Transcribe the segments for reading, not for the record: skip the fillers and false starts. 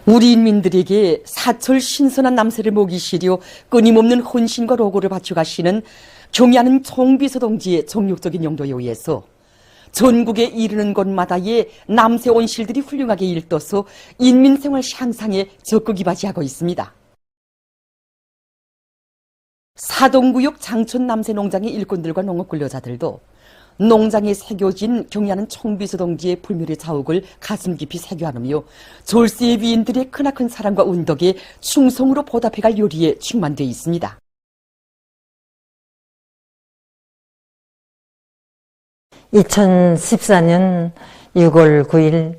우리 인민들에게 사철 신선한 남새를 목이 시려 끊임없는 헌신과 로고를 바쳐가시는 경의하는 총비서 동지의 정력적인 용도에 의해서 전국에 이르는 곳마다의 남새 온실들이 훌륭하게 일떠서 인민생활 향상에 적극 이바지하고 있습니다. 사동구역 장촌 남새 농장의 일꾼들과 농업근로자들도 농장에 새겨진 경의하는 총비서 동지의 불멸의 자욱을 가슴 깊이 새겨안으며 졸세의 위인들의 크나큰 사랑과 운덕에 충성으로 보답해갈 요리에 충만되어 있습니다. (2014년 6월 9일)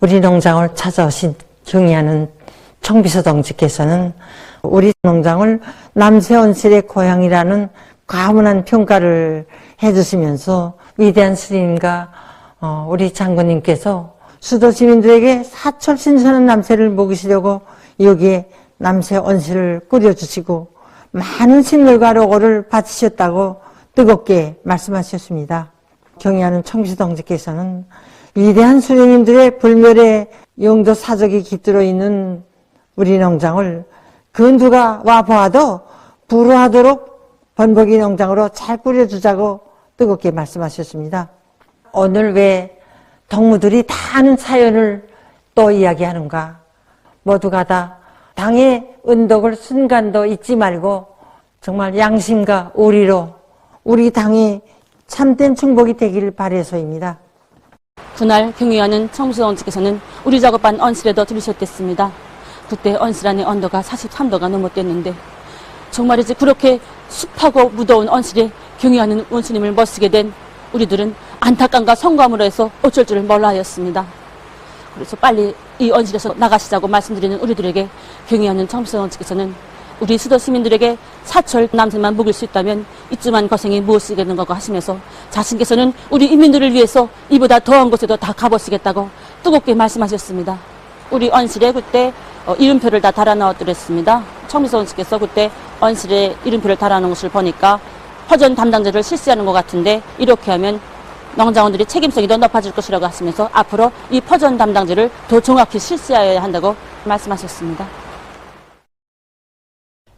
우리 농장을 찾아오신 경의하는 총비서 동지께서는 우리 농장을 남새온실의 고향이라는 과분한 평가를 해주시면서 위대한 스님과 우리 장군님께서 수도 시민들에게 사철 신선한 남새를 먹이시려고 여기에 남새 온실을 꾸려주시고 많은 식물과 로고를 바치셨다고 뜨겁게 말씀하셨습니다. 경의하는 총비서 동지께서는 위대한 스님들의 불멸의 용도 사적이 깃들어 있는 우리 농장을 그 누가 와보아도 부러워하도록 번복이 농장으로 잘 꾸려주자고 뜨겁게 말씀하셨습니다. 오늘 왜 동무들이 다 아는 사연을 또 이야기하는가? 모두가 다 당의 은덕을 순간도 잊지 말고 정말 양심과 의리로 우리 당의 참된 충복이 되기를 바라서입니다. 그날 경의하는 총비서 동지께서는 우리 작업반 언실에도 들으셨댔습니다. 그때 언실 안의 온도가 43도가 넘었댔는데 정말이지 그렇게 습하고 무더운 언실에 경의하는 원스님을 멋쓰게 된 우리들은 안타까움과 성감으로 해서 어쩔 줄을 몰라 하였습니다. 그래서 빨리 이 언실에서 나가시자고 말씀드리는 우리들에게 경의하는 총비서 동지께서는 우리 수도 시민들에게 사철 남새만 먹일 수 있다면 이쯤한 고생이 무엇이겠는가 하시면서 자신께서는 우리 인민들을 위해서 이보다 더한 곳에도 다 가보시겠다고 뜨겁게 말씀하셨습니다. 우리 언실에 그때 이름표를 다 달아넣었더랬습니다. 총비서 동지께서 그때 언실에 이름표를 달아놓은 것을 보니까 퍼전 담당자를 실시하는 것 같은데 이렇게 하면 농장원들이 책임성이 더 높아질 것이라고 하시면서 앞으로 이 퍼전 담당자를 더 정확히 실시해야 한다고 말씀하셨습니다.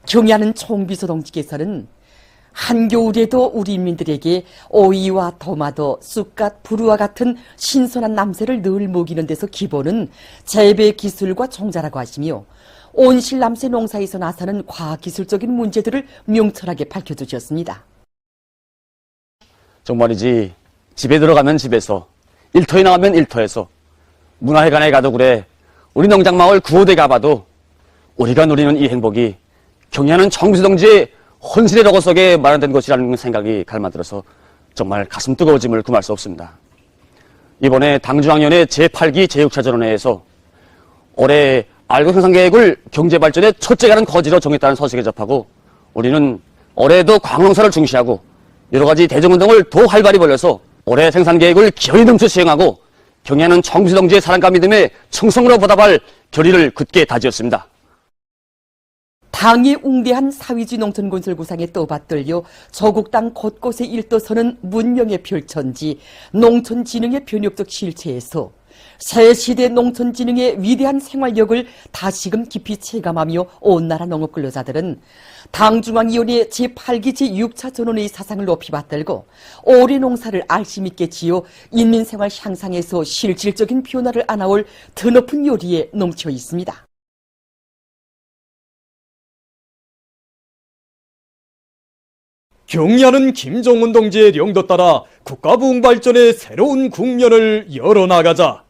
경의하는 총비서 동지께서는 한겨울에도 우리 인민들에게 오이와 토마토, 쑥갓, 부루와 같은 신선한 남새를 늘 먹이는 데서 기본은 재배 기술과 종자라고 하시며 온실 남새 농사에서 나타나는 과학기술적인 문제들을 명철하게 밝혀주셨습니다. 정말이지 집에 들어가면 집에서 일터에 나가면 일터에서 문화회관에 가도 그래 우리 농장마을 구호대 가봐도 우리가 누리는 이 행복이 경의하는 총비서 동지의 헌신의 로고 속에 마련된 것이라는 생각이 갈마들어서 정말 가슴 뜨거워짐을 금할 수 없습니다. 이번에 당중앙위원회 제8기 제6차 전원회에서 올해 알고 생산계획을 경제발전의 첫째가는 거지로 정했다는 소식에 접하고 우리는 올해도 광농사를 중시하고 여러가지 대정운동을 더 활발히 벌여서 올해 생산계획을 기어이 넘쳐 시행하고 경의하는 총비서 동지의 사랑과 믿음에 충성으로 보답할 결의를 굳게 다지었습니다. 당의 웅대한 사회주의 농촌건설 구상에 떠받들려 조국당 곳곳에 일떠서는 문명의 별천지, 농촌진흥의 변혁적 실체에서 새 시대 농촌진흥의 위대한 생활력을 다시금 깊이 체감하며 온 나라 농업근로자들은 당중앙위원회 제8기 제6차 전원회의 사상을 높이 받들고 올해 농사를 알심 있게 지어 인민생활 향상에서 실질적인 변화를 안아올 드높은 요리에 넘쳐 있습니다. 경의하는 김정은 동지의 령도 따라 국가부흥 발전의 새로운 국면을 열어나가자.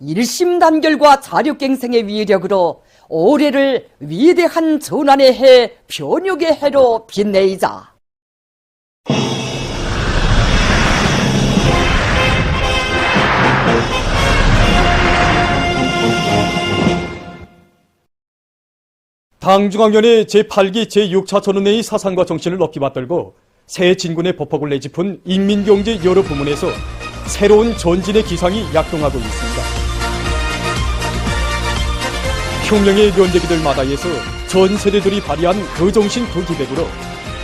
일심단결과 자력갱생의 위력으로 올해를 위대한 전환의 해, 변혁의 해로 빛내이자. 당중앙위원회 제8기 제6차 전원회의 사상과 정신을 높이 받들고 새 진군의 보폭을 내짚은 인민경제 여러 부문에서 새로운 전진의 기상이 약동하고 있습니다. 혁명의 면대기들 마다에서 전 세대들이 발휘한 그 정신 그 기백으로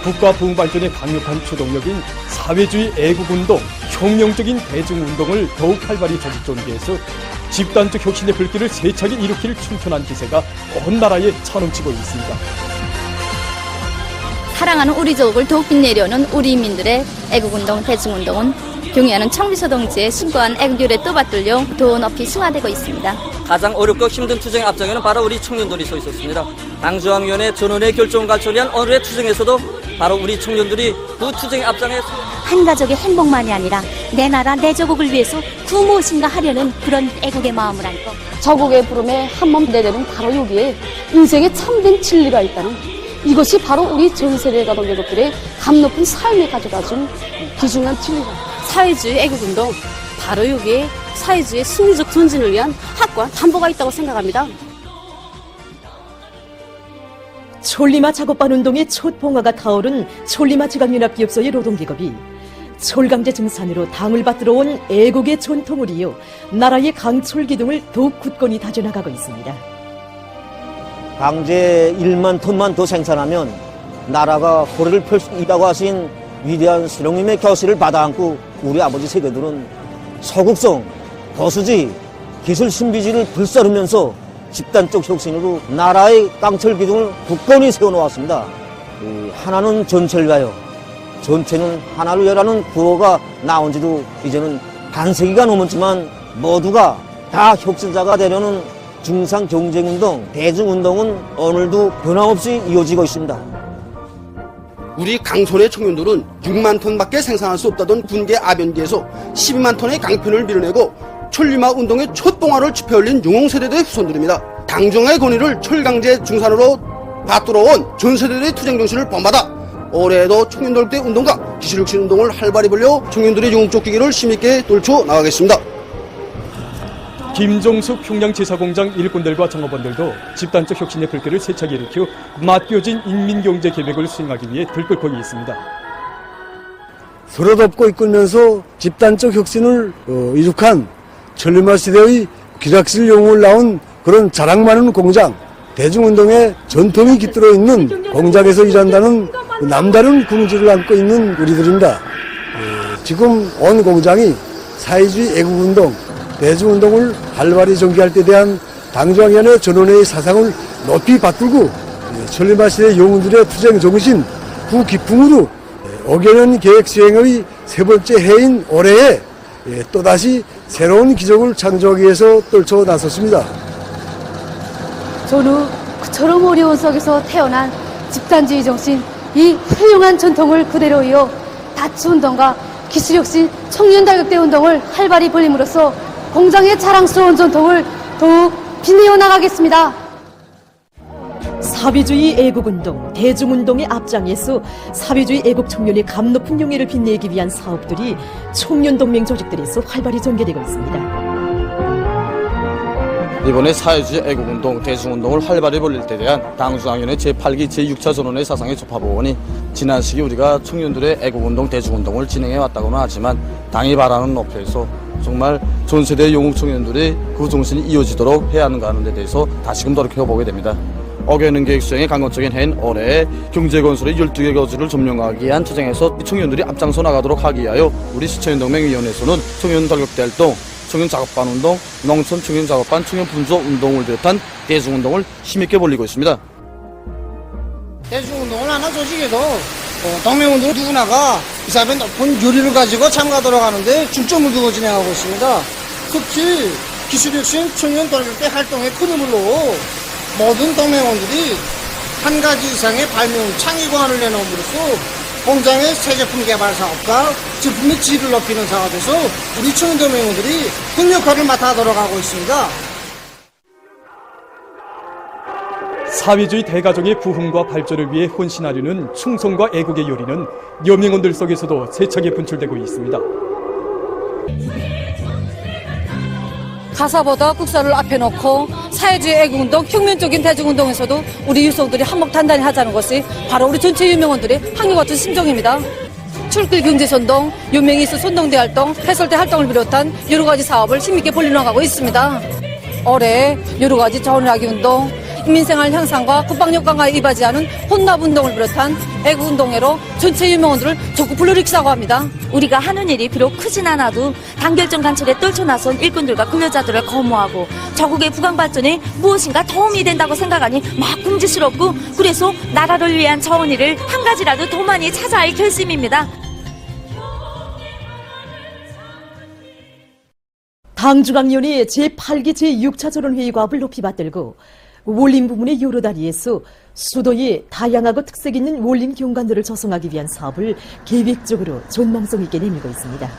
국가 부흥 발전의 강력한 추동력인 사회주의 애국운동, 혁명적인 대중운동을 더욱 활발히 조직 전개해서 집단적 혁신의 불길을 세차게 일으킬 춤천한 기세가 온 나라에 차넘치고 있습니다. 사랑하는 우리 조국을 더욱 빛내려는 우리 인민들의 애국운동, 대중운동은 경의하는 청비서 동지의 숭고한 애국열에 떠받들려 더 높이 승화되고 있습니다. 가장 어렵고 힘든 투쟁의 앞장에는 바로 우리 청년들이 서 있었습니다. 당중앙위원회 전원의 결정을 관철한 오늘의 투쟁에서도 바로 우리 청년들이 그 투쟁의 앞장에 한 가족의 행복만이 아니라 내 나라 내 조국을 위해서 그 무엇인가 하려는 그런 애국의 마음을 안고 저국의 부름에 한몸 내려는 바로 여기에 인생의 참된 진리가 있다는 이것이 바로 우리 전 세대 가족들의 감높은 삶에 가져다준 귀중한 진리다. 사회주의 애국운동, 바로 여기에 사회주의 승리적 전진을 위한 학과 담보가 있다고 생각합니다. 촐리마 작업반 운동의 첫 봉화가 타오른 촐리마 지각연합기업소의 노동기업이 철강제 증산으로 당을 받들어 온 애국의 전통을 이어 나라의 강철 기둥을 더욱 굳건히 다져나가고 있습니다. 강제 1만 톤만 더 생산하면 나라가 호래를 펼 수 있다고 하신 위대한 수령님의 결실을 받아안고 우리 아버지 세대들은 서국성, 거수지, 기술 신비지를 불사르면서 집단적 혁신으로 나라의 깡철 기둥을 굳건히 세워놓았습니다. 하나는 전체를 가요. 전체는 하나를 여라는 구호가 나온 지도 이제는 반세기가 넘었지만 모두가 다 혁신자가 되려는 중상경쟁운동, 대중운동은 오늘도 변함없이 이어지고 있습니다. 우리 강촌의 청년들은 6만 톤밖에 생산할 수 없다던 군계 아변기에서 12만 톤의 강편을 밀어내고 촐리마 운동의 첫 봉화를 지펴올린 용홍세대들의 후손들입니다. 당중의 권위를 철강제 중산으로 받들어온 전세대들의 투쟁정신을 본받아 올해에도 청년돌대 운동과 기술혁신 운동을 활발히 벌려 청년들의 영웅적 기기를 힘있게 떨쳐 나가겠습니다. 김종숙 평양제사공장 일꾼들과 종업원들도 집단적 혁신의 불길을 세차게 일으켜 맡겨진 인민경제 계획을 수행하기 위해 들끓고 있습니다. 서로 돕고 이끌면서 집단적 혁신을 이룩한 촐리마 시대의 기락실 영웅을 낳은 그런 자랑 많은 공장, 대중운동의 전통이 깃들어 있는 공장에서 일한다는 남다른 긍지를 안고 있는 우리들입니다. 지금 온 공장이 사회주의 애국운동, 대중운동을 활발히 전개할 때 대한 당중앙위원회 전원회의 사상을 높이 받들고 촐리마 시대 영웅들의 투쟁 정신, 그 기풍으로 5개년 계획 수행의 세 번째 해인 올해에 또다시 새로운 기적을 창조하기 위해서 떨쳐 나섰습니다. 저는 그처럼 어려운 속에서 태어난 집단주의 정신, 이 훌륭한 전통을 그대로 이어 다치운동과 기술혁신, 청년다육대 운동을 활발히 벌임으로써 공장의 자랑스러운 전통을 더욱 빛내어 나가겠습니다. 사회주의 애국운동, 대중운동의 앞장에서 사회주의 애국 청년의 감높은 용해를 빛내기 위한 사업들이 청년동맹 조직들에서 활발히 전개되고 있습니다. 이번에 사회주의 애국운동, 대중운동을 활발히 벌릴 때 대한 당중앙위원회 제8기 제6차 전원의 사상에 접합의원이 지난 시기 우리가 청년들의 애국운동, 대중운동을 진행해 왔다고는 하지만 당이 바라는 목표에서 정말 전 세대의 영웅 청년들이 그 정신이 이어지도록 해야 하는가 하는 데 대해서 다시금 돌이켜보게 됩니다. 5개년 계획 수행의 강건적인 해인 올해 경제건설의 12개 거주를 점령하기 위한 투쟁에서 청년들이 앞장서 나가도록 하기 위하여 우리 시청년동맹위원회에서는 청년 돌격대 활동, 청년 작업반 운동, 농촌 청년 작업반, 청년 분조 운동을 비롯한 대중운동을 힘있게 벌리고 있습니다. 대중운동을 하나 조직해도 동맹운동 누구나가 이 사람의 높은 요리를 가지고 참가하도록 하는데 중점을 두고 진행하고 있습니다. 특히 기술혁신 청년 돌격대 활동의 큰 힘으로 모든 동맹원들이 한 가지 이상의 발명 창의 권한을 내놓음으로써 공장의 새 제품 개발 사업과 제품의 질을 높이는 사업에서 우리 청년 동맹원들이 큰 역할을 맡아도록 하고 있습니다. 사회주의 대가족의 부흥과 발전을 위해 헌신하려는 충성과 애국의 요리는 여명원들 속에서도 세차게 분출되고 있습니다. 가사보다 국사를 앞에 놓고 사회주의 애국운동, 혁명적인 대중운동에서도 우리 유속들이 한몫 단단히 하자는 것이 바로 우리 전체 유명원들의 한결같은 심정입니다. 출길 경제선동, 유명이스 선동대 활동, 해설대 활동을 비롯한 여러 가지 사업을 힘있게 벌려나가고 있습니다. 올해 여러 가지 자원하기 운동, 국민생활 향상과 국방력 강화에 이바지하는 혼납운동을 비롯한 애국운동회로 전체 유명원들을 적극 불러일으키자고 합니다. 우리가 하는 일이 비록 크진 않아도 단결점 간철에 떨쳐나선 일꾼들과 근로자들을 거모하고 저국의 국강 발전에 무엇인가 도움이 된다고 생각하니 막 궁지스럽고, 그래서 나라를 위한 저언일을 한 가지라도 더 많이 찾아야 할 결심입니다. 당중앙위원회 제8기 제6차 전원회의가 앞을 높이 받들고 원림 부문의 여러 다리에서 수도에 다양하고 특색 있는 원림 경관들을 조성하기 위한 사업을 계획적으로 전망성 있게 내밀고 있습니다.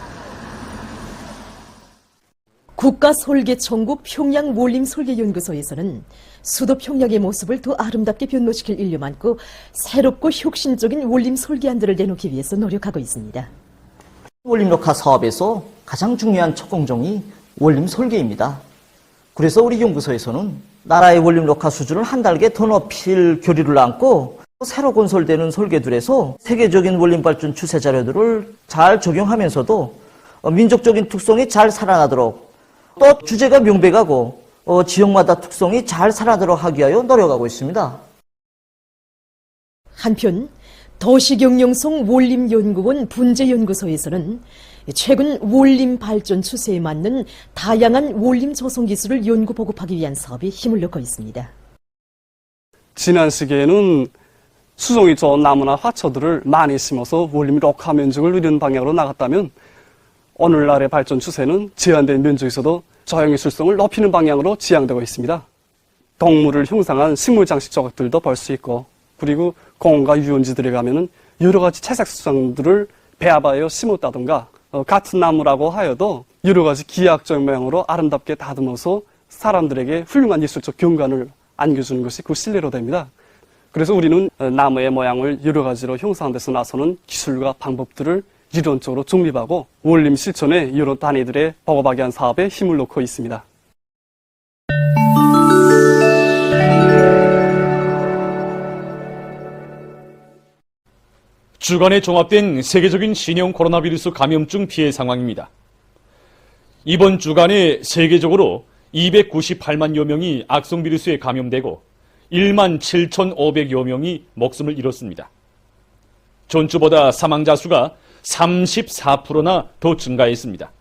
국가설계총국 평양 원림설계연구소에서는 수도 평양의 모습을 더 아름답게 변모시킬 일념 안고 새롭고 혁신적인 원림 설계안들을 내놓기 위해서 노력하고 있습니다. 원림녹화 사업에서 가장 중요한 첫 공정이 원림 설계입니다. 그래서 우리 연구소에서는 나라의 원림 녹화 수준을 한 단계 더 높일 교리를 안고 새로 건설되는 설계들에서 세계적인 원림 발전 추세 자료들을 잘 적용하면서도 민족적인 특성이 잘 살아나도록, 또 주제가 명백하고 지역마다 특성이 잘 살아나도록 하기 위하여 노력하고 있습니다. 한편 도시경영성 원림연구원 분재연구소에서는 최근 원림 발전 추세에 맞는 다양한 원림 조성 기술을 연구 보급하기 위한 사업에 힘을 넣고 있습니다. 지난 시기에는 수종이 좋은 나무나 화초들을 많이 심어서 원림 녹화 면적을 늘리는 방향으로 나갔다면, 오늘날의 발전 추세는 제한된 면적에서도 저형의술성을 높이는 방향으로 지향되고 있습니다. 동물을 형상한 식물 장식 조각들도 볼 수 있고, 그리고 공원과 유원지들에 가면은 여러 가지 채색 수상들을 배합하여 심었다던가, 같은 나무라고 하여도 여러 가지 기하학적 모양으로 아름답게 다듬어서 사람들에게 훌륭한 예술적 경관을 안겨주는 것이 그 실내로 됩니다. 그래서 우리는 나무의 모양을 여러 가지로 형상하는 데서 나서는 기술과 방법들을 이론적으로 정립하고 원림 실천에 여러 단위들의 보고하기 위한 사업에 힘을 놓고 있습니다. 주간에 종합된 세계적인 신형 코로나 바이러스 감염증 피해 상황입니다. 이번 주간에 세계적으로 298만여 명이 악성 바이러스에 감염되고 1만 7,500여 명이 목숨을 잃었습니다. 전주보다 사망자 수가 34%나 더 증가했습니다.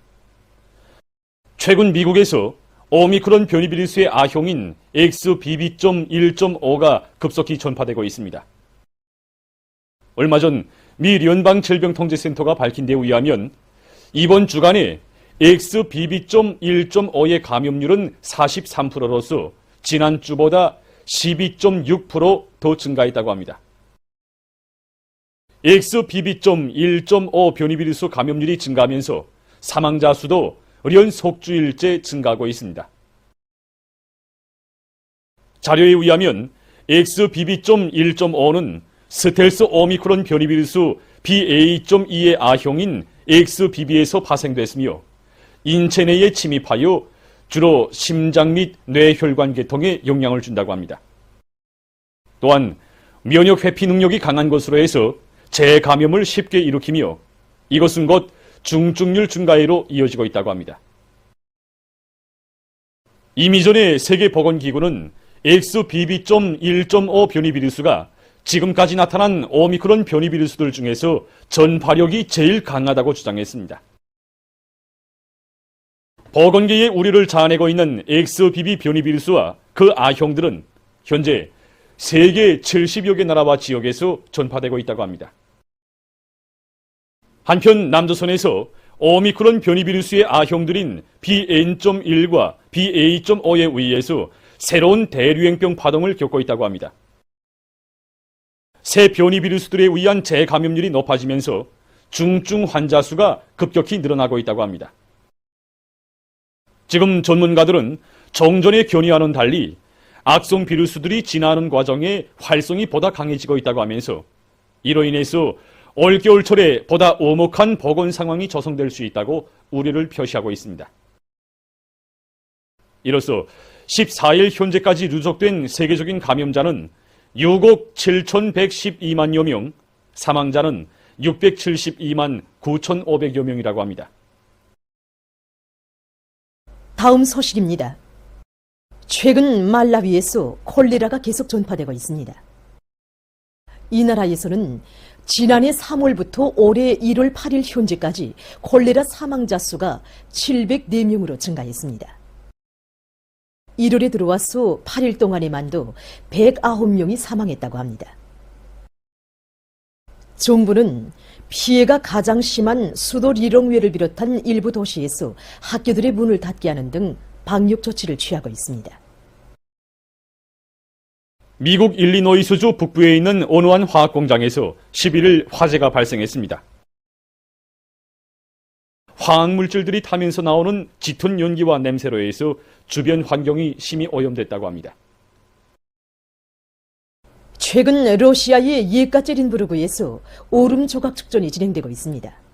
최근 미국에서 오미크론 변이 바이러스의 아형인 XBB.1.5가 급속히 전파되고 있습니다. 얼마 전 미 연방질병통제센터가 밝힌 데 의하면 이번 주간에 XBB.1.5의 감염률은 43%로서 지난주보다 12.6% 증가했다고 합니다. XBB.1.5 변이 바이러스 감염률이 증가하면서 사망자 수도 연 속주일째 증가하고 있습니다. 자료에 의하면 XBB.1.5는 스텔스 오미크론 변이 바이러스 BA.2의 아형인 XBB에서 파생됐으며 인체 내에 침입하여 주로 심장 및 뇌혈관 계통에 영향을 준다고 합니다. 또한 면역 회피 능력이 강한 것으로 해서 재감염을 쉽게 일으키며 이것은 곧 중증률 증가로 이어지고 있다고 합니다. 이미 전에 세계보건기구는 XBB.1.5 변이 바이러스가 지금까지 나타난 오미크론 변이 바이러스들 중에서 전파력이 제일 강하다고 주장했습니다. 보건계의 우려를 자아내고 있는 XBB 변이 바이러스와 그 아형들은 현재 세계 70여 개 나라와 지역에서 전파되고 있다고 합니다. 한편 남조선에서 오미크론 변이 바이러스의 아형들인 BN.1과 BA.5에 의해서 새로운 대유행병 파동을 겪고 있다고 합니다. 새 변이 바이러스들에 의한 재감염률이 높아지면서 중증 환자 수가 급격히 늘어나고 있다고 합니다. 지금 전문가들은 정전의 견해와는 달리 악성 바이러스들이 진화하는 과정에 활성이 보다 강해지고 있다고 하면서 이로 인해서 올겨울철에 보다 엄혹한 보건 상황이 조성될 수 있다고 우려를 표시하고 있습니다. 이로써 14일 현재까지 누적된 세계적인 감염자는 6억 7,112만여 명, 사망자는 672만 9,500여 명이라고 합니다. 다음 소식입니다. 최근 말라위에서 콜레라가 계속 전파되고 있습니다. 이 나라에서는 지난해 3월부터 올해 1월 8일 현재까지 콜레라 사망자 수가 704명으로 증가했습니다. 1월에 들어와서 8일 동안에만도 109명이 사망했다고 합니다. 정부는 피해가 가장 심한 수도 리롱웨를 비롯한 일부 도시에서 학교들의 문을 닫게 하는 등 방역 조치를 취하고 있습니다. 미국 일리노이스주 북부에 있는 온오한 화학공장에서 11일 화재가 발생했습니다. 화학물질들이 타면서 나오는 짙은 연기와 냄새로 해서 주변 환경이 심히 오염됐다고 합니다. 최근 러시아의 예카제린부르크에서 오름 조각 축전이 진행되고 있습니다.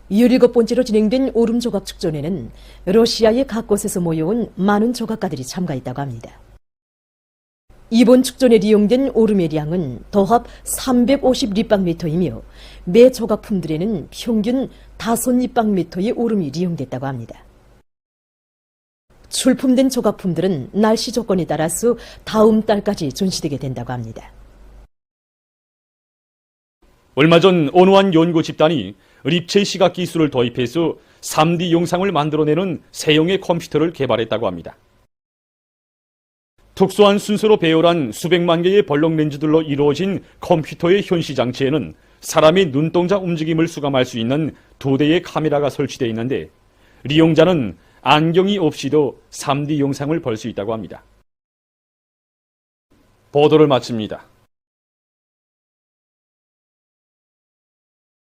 17번째로 진행된 오름 조각 축전에는 러시아의 각 곳에서 모여온 많은 조각가들이 참가했다고 합니다. 이번 축전에 이용된 오름의 양은 도합 350立方미터이며 매 조각품들에는 평균 5立方미터의 오름이 이용됐다고 합니다. 출품된 조각품들은 날씨 조건에 따라서 다음 달까지 전시되게 된다고 합니다. 얼마 전 온오한 연구 집단이 립체 시각 기술을 도입해서 3D 영상을 만들어내는 새형의 컴퓨터를 개발했다고 합니다. 특수한 순서로 배열한 수백만 개의 벌렁 렌즈들로 이루어진 컴퓨터의 현시 장치에는 사람의 눈동자 움직임을 수감할 수 있는 2대의 카메라가 설치되어 있는데 이용자는 안경이 없이도 3D 영상을 볼 수 있다고 합니다. 보도를 마칩니다.